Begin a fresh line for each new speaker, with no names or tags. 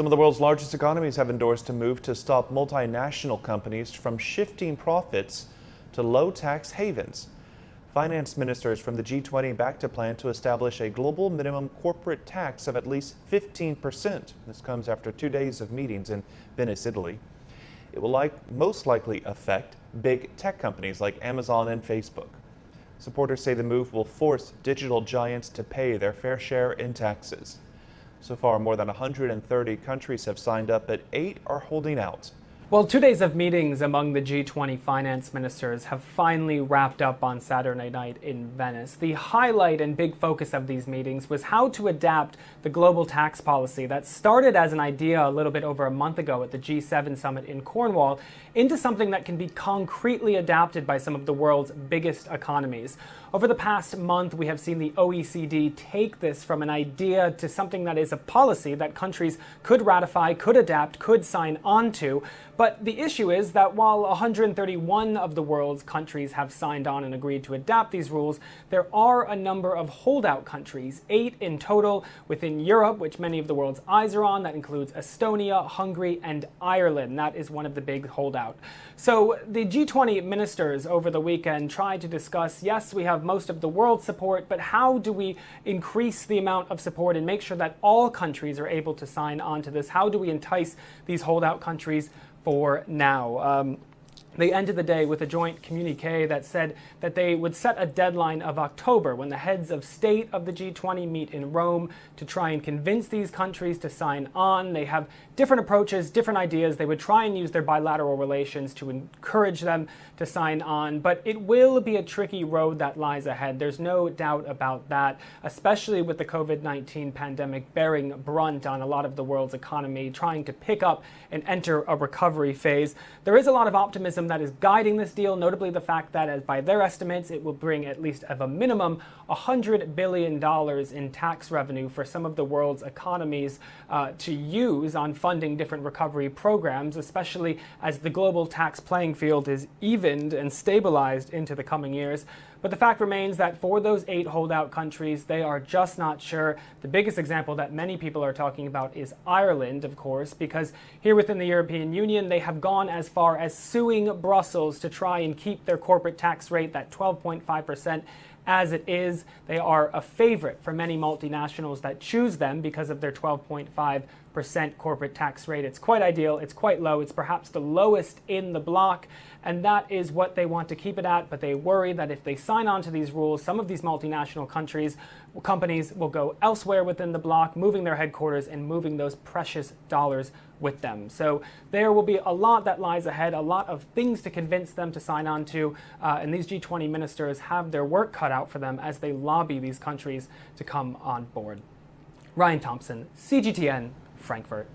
Some of the world's largest economies have endorsed a move to stop multinational companies from shifting profits to low-tax havens. Finance ministers from the G20 backed a plan to establish a global minimum corporate tax of at least 15%. This comes after 2 days of meetings in Venice, Italy. It will most likely affect big tech companies like Amazon and Facebook. Supporters say the move will force digital giants to pay their fair share in taxes. So far, more than 130 countries have signed up, but 8 are holding out.
Well, 2 days of meetings among the G20 finance ministers have finally wrapped up on Saturday night in Venice. The highlight and big focus of these meetings was how to adapt the global tax policy that started as an idea a little bit over a month ago at the G7 summit in Cornwall into something that can be concretely adapted by some of the world's biggest economies. Over the past month, we have seen the OECD take this from an idea to something that is a policy that countries could ratify, could adapt, could sign on to. But the issue is that while 131 of the world's countries have signed on and agreed to adapt these rules, there are a number of holdout countries, 8 in total within Europe, which many of the world's eyes are on. That includes Estonia, Hungary, and Ireland. That is one of the big holdouts. So the G20 ministers over the weekend tried to discuss, yes, we have most of the world's support, but how do we increase the amount of support and make sure that all countries are able to sign on to this? How do we entice these holdout countries for now? They ended the day with a joint communique that said that they would set a deadline of October when the heads of state of the G20 meet in Rome to try and convince these countries to sign on. They have different approaches, different ideas. They would try and use their bilateral relations to encourage them to sign on, but it will be a tricky road that lies ahead. There's no doubt about that, especially with the COVID-19 pandemic bearing brunt on a lot of the world's economy, trying to pick up and enter a recovery phase. There is a lot of optimism that is guiding this deal, notably the fact that, as by their estimates, it will bring at least of a minimum $100 billion in tax revenue for some of the world's economies to use on funding different recovery programs, especially as the global tax playing field is evened and stabilized into the coming years. But the fact remains that for those 8 holdout countries, they are just not sure. The biggest example that many people are talking about is Ireland, of course, because here within the European Union, they have gone as far as suing Brussels to try and keep their corporate tax rate, that 12.5%, as it is. They are a favorite for many multinationals that choose them because of their 12.5% corporate tax rate. It's quite ideal, it's quite low, it's perhaps the lowest in the bloc, and that is what they want to keep it at, but they worry that if they sign on to these rules, some of these multinational companies will go elsewhere within the bloc, moving their headquarters and moving those precious dollars with them. So there will be a lot that lies ahead, a lot of things to convince them to sign on to, and these G20 ministers have their work cut out for them as they lobby these countries to come on board. Ryan Thompson, CGTN, Frankfurt.